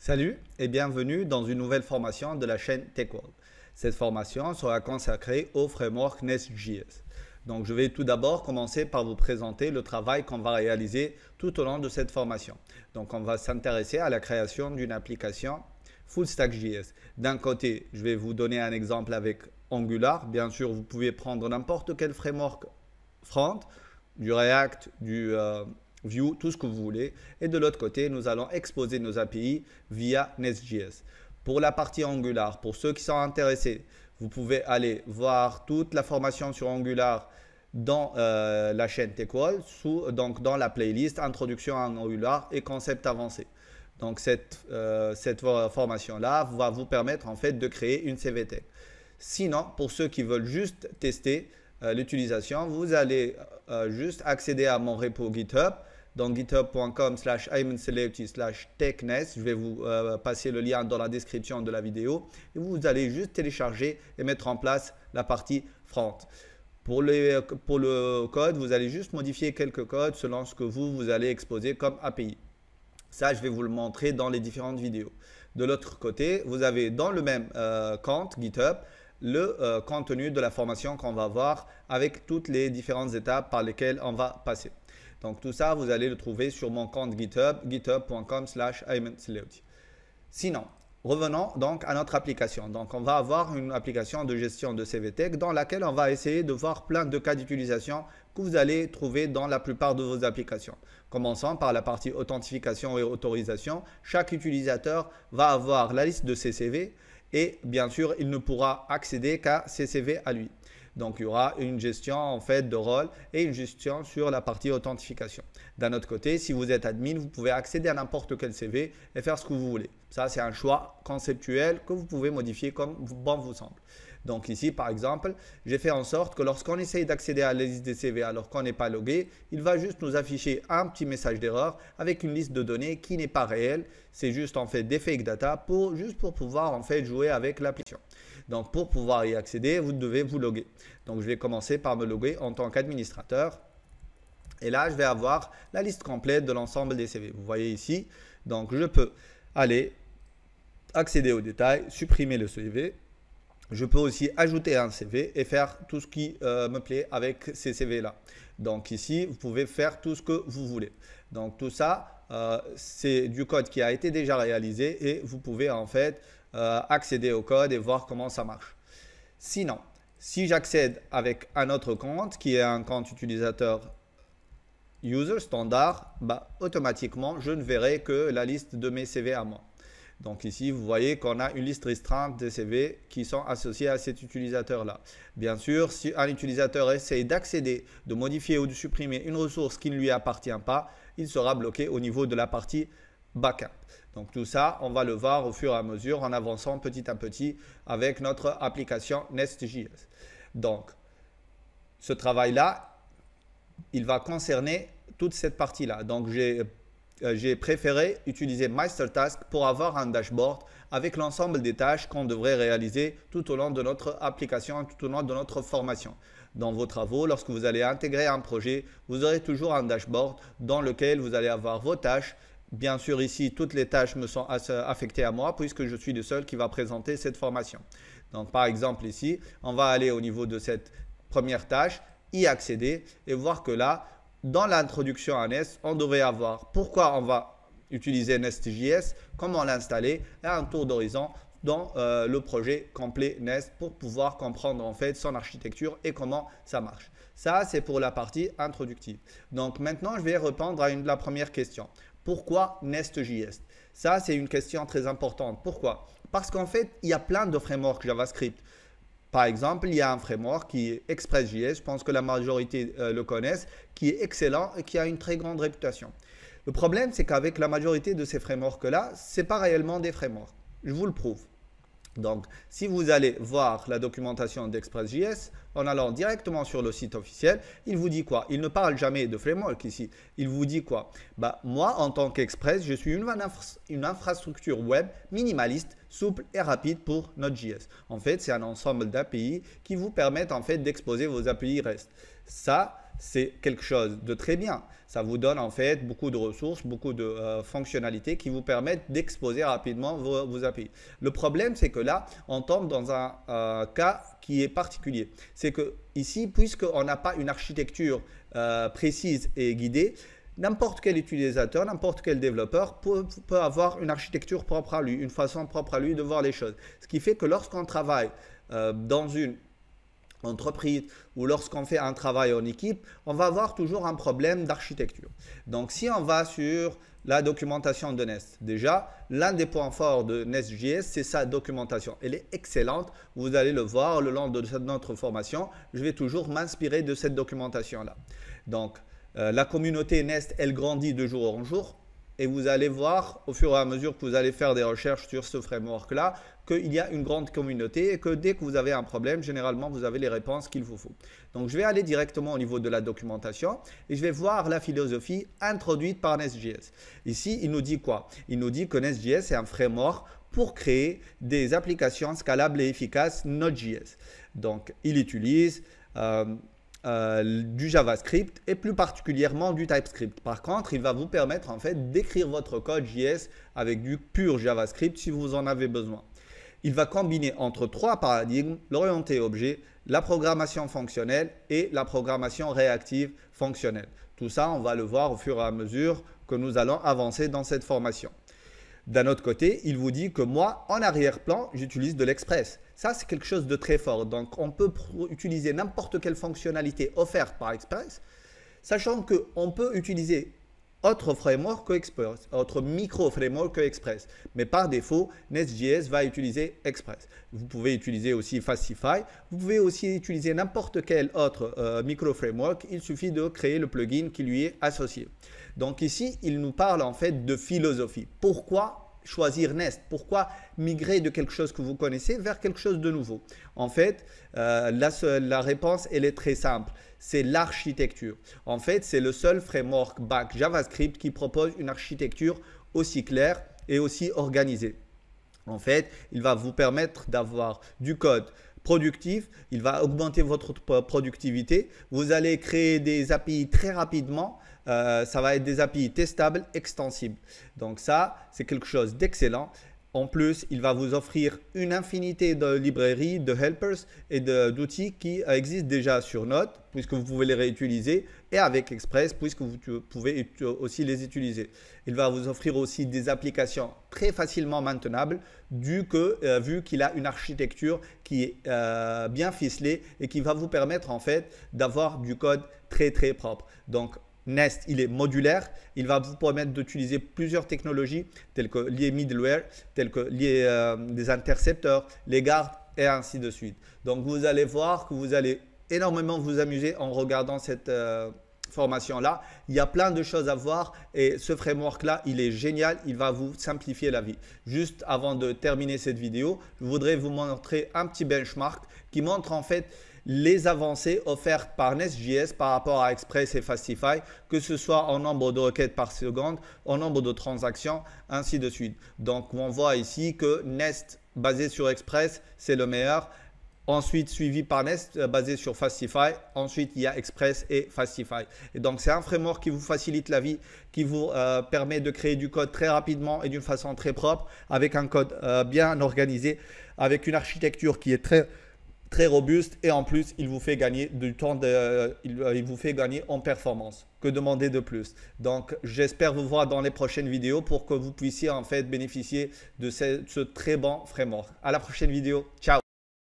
Salut et bienvenue dans une nouvelle formation de la chaîne TechWorld. Cette formation sera consacrée au framework Nest.js. Donc je vais tout d'abord commencer par vous présenter le travail qu'on va réaliser tout au long de cette formation. Donc on va s'intéresser à la création d'une application Full Stack JS. D'un côté, je vais vous donner un exemple avec Angular. Bien sûr, vous pouvez prendre n'importe quel framework front, du React, du Vue, tout ce que vous voulez. Et de l'autre côté, nous allons exposer nos API via Nest.js. Pour la partie Angular, pour ceux qui sont intéressés, vous pouvez aller voir toute la formation sur Angular dans la chaîne TechWorld, donc dans la playlist Introduction à Angular et concept avancé. Donc cette formation-là va vous permettre en fait de créer une CVT. Sinon, pour ceux qui veulent juste tester l'utilisation, vous allez juste accéder à mon repo GitHub, donc github.com/aymanselekti/technest. Je vais vous passer le lien dans la description de la vidéo et vous allez juste télécharger et mettre en place la partie front. Pour le code, vous allez juste modifier quelques codes selon ce que vous allez exposer comme API. Ça, je vais vous le montrer dans les différentes vidéos. De l'autre côté, vous avez dans le même compte GitHub le contenu de la formation qu'on va voir avec toutes les différentes étapes par lesquelles on va passer. Donc tout ça, vous allez le trouver sur mon compte GitHub, github.com/aymanselekti. Sinon, revenons donc à notre application. Donc on va avoir une application de gestion de CVTech dans laquelle on va essayer de voir plein de cas d'utilisation que vous allez trouver dans la plupart de vos applications. Commençons par la partie authentification et autorisation. Chaque utilisateur va avoir la liste de ses CV et bien sûr, il ne pourra accéder qu'à ses CV à lui. Donc, il y aura une gestion en fait de rôle et une gestion sur la partie authentification. D'un autre côté, si vous êtes admin, vous pouvez accéder à n'importe quel CV et faire ce que vous voulez. Ça, c'est un choix conceptuel que vous pouvez modifier comme bon vous semble. Donc ici, par exemple, j'ai fait en sorte que lorsqu'on essaye d'accéder à la liste des CV alors qu'on n'est pas logué, il va juste nous afficher un petit message d'erreur avec une liste de données qui n'est pas réelle. C'est juste en fait des fake data juste pour pouvoir en fait jouer avec l'application. Donc pour pouvoir y accéder, vous devez vous loguer. Donc je vais commencer par me loguer en tant qu'administrateur. Et là, je vais avoir la liste complète de l'ensemble des CV. Vous voyez ici, donc je peux aller accéder aux détails, supprimer le CV. Je peux aussi ajouter un CV et faire tout ce qui me plaît avec ces CV-là. Donc ici, vous pouvez faire tout ce que vous voulez. Donc tout ça, c'est du code qui a été déjà réalisé et vous pouvez en fait accéder au code et voir comment ça marche. Sinon, si j'accède avec un autre compte qui est un compte utilisateur user standard, automatiquement, je ne verrai que la liste de mes CV à moi. Donc ici, vous voyez qu'on a une liste restreinte de CV qui sont associés à cet utilisateur-là. Bien sûr, si un utilisateur essaie d'accéder, de modifier ou de supprimer une ressource qui ne lui appartient pas, il sera bloqué au niveau de la partie backend. Donc tout ça, on va le voir au fur et à mesure en avançant petit à petit avec notre application Nest.js. Donc, ce travail-là, il va concerner toute cette partie-là. Donc, j'ai préféré utiliser MeisterTask pour avoir un dashboard avec l'ensemble des tâches qu'on devrait réaliser tout au long de notre application, tout au long de notre formation. Dans vos travaux, lorsque vous allez intégrer un projet, vous aurez toujours un dashboard dans lequel vous allez avoir vos tâches. Bien sûr, ici, toutes les tâches me sont affectées à moi puisque je suis le seul qui va présenter cette formation. Donc, par exemple, ici, on va aller au niveau de cette première tâche, y accéder et voir que là, dans l'introduction à Nest, on devrait avoir pourquoi on va utiliser Nest.js, comment l'installer et un tour d'horizon dans le projet complet Nest pour pouvoir comprendre en fait son architecture et comment ça marche. Ça, c'est pour la partie introductive. Donc maintenant, je vais répondre à la première question. Pourquoi Nest.js? Ça, c'est une question très importante. Pourquoi? Parce qu'en fait, il y a plein de frameworks JavaScript. Par exemple, il y a un framework qui est Express.js, je pense que la majorité le connaissent, qui est excellent et qui a une très grande réputation. Le problème, c'est qu'avec la majorité de ces frameworks-là, ce n'est pas réellement des frameworks. Je vous le prouve. Donc, si vous allez voir la documentation d'Express.js, en allant directement sur le site officiel, il vous dit quoi? Il ne parle jamais de framework ici. Il vous dit quoi? Moi, en tant qu'Express, je suis une infrastructure web minimaliste, souple et rapide pour Node.js. En fait, c'est un ensemble d'API qui vous permettent en fait d'exposer vos API REST. Ça, c'est quelque chose de très bien. Ça vous donne en fait beaucoup de ressources, beaucoup de fonctionnalités qui vous permettent d'exposer rapidement vos API. Le problème, c'est que là, on tombe dans un cas qui est particulier. C'est que ici, puisqu'on n'a pas une architecture précise et guidée, n'importe quel utilisateur, n'importe quel développeur peut avoir une architecture propre à lui, une façon propre à lui de voir les choses. Ce qui fait que lorsqu'on travaille dans une entreprise ou lorsqu'on fait un travail en équipe, on va avoir toujours un problème d'architecture. Donc, si on va sur la documentation de Nest, déjà, l'un des points forts de Nest.js, c'est sa documentation. Elle est excellente. Vous allez le voir le long de notre formation. Je vais toujours m'inspirer de cette documentation-là. Donc, la communauté Nest, elle grandit de jour en jour. Et vous allez voir au fur et à mesure que vous allez faire des recherches sur ce framework-là qu'il y a une grande communauté et que dès que vous avez un problème, généralement, vous avez les réponses qu'il vous faut. Donc, je vais aller directement au niveau de la documentation et je vais voir la philosophie introduite par Nest.js. Ici, il nous dit quoi? Il nous dit que Nest.js est un framework pour créer des applications scalables et efficaces Node.js. Donc, il utilise du JavaScript et plus particulièrement du TypeScript. Par contre, il va vous permettre en fait d'écrire votre code JS avec du pur JavaScript si vous en avez besoin. Il va combiner entre trois paradigmes, l'orienté objet, la programmation fonctionnelle et la programmation réactive fonctionnelle. Tout ça, on va le voir au fur et à mesure que nous allons avancer dans cette formation. D'un autre côté, il vous dit que moi, en arrière-plan, j'utilise de l'Express. Ça, c'est quelque chose de très fort. Donc, on peut utiliser n'importe quelle fonctionnalité offerte par Express, sachant qu'on peut utiliser autre framework que Express, autre micro-framework que Express. Mais par défaut, Nest.js va utiliser Express. Vous pouvez utiliser aussi Fastify. Vous pouvez aussi utiliser n'importe quel autre micro-framework. Il suffit de créer le plugin qui lui est associé. Donc ici, il nous parle en fait de philosophie. Pourquoi choisir Nest? Pourquoi migrer de quelque chose que vous connaissez vers quelque chose de nouveau? En fait, la réponse, elle est très simple. C'est l'architecture. En fait, c'est le seul framework back JavaScript qui propose une architecture aussi claire et aussi organisée. En fait, il va vous permettre d'avoir du code productif, il va augmenter votre productivité. Vous allez créer des API très rapidement. Ça va être des API testables, extensibles. Donc ça, c'est quelque chose d'excellent. En plus, il va vous offrir une infinité de librairies, de helpers et d'outils qui existent déjà sur Node, puisque vous pouvez les réutiliser, et avec Express, puisque vous pouvez aussi les utiliser. Il va vous offrir aussi des applications très facilement maintenables, vu qu'il a une architecture qui est bien ficelée et qui va vous permettre en fait d'avoir du code très très propre. Donc, Nest, il est modulaire, il va vous permettre d'utiliser plusieurs technologies telles que les middleware, telles que des intercepteurs, les guards et ainsi de suite. Donc, vous allez voir que vous allez énormément vous amuser en regardant cette formation-là. Il y a plein de choses à voir et ce framework-là, il est génial, il va vous simplifier la vie. Juste avant de terminer cette vidéo, je voudrais vous montrer un petit benchmark qui montre en fait les avancées offertes par Nest.js par rapport à Express et Fastify, que ce soit en nombre de requêtes par seconde, en nombre de transactions, ainsi de suite. Donc, on voit ici que Nest basé sur Express, c'est le meilleur. Ensuite, suivi par Nest basé sur Fastify. Ensuite, il y a Express et Fastify. Et donc, c'est un framework qui vous facilite la vie, qui vous permet de créer du code très rapidement et d'une façon très propre, avec un code bien organisé, avec une architecture qui est très robuste et en plus, il vous fait gagner du temps, il vous fait gagner en performance. Que demander de plus? Donc, j'espère vous voir dans les prochaines vidéos pour que vous puissiez en fait bénéficier de ce très bon framework. À la prochaine vidéo. Ciao!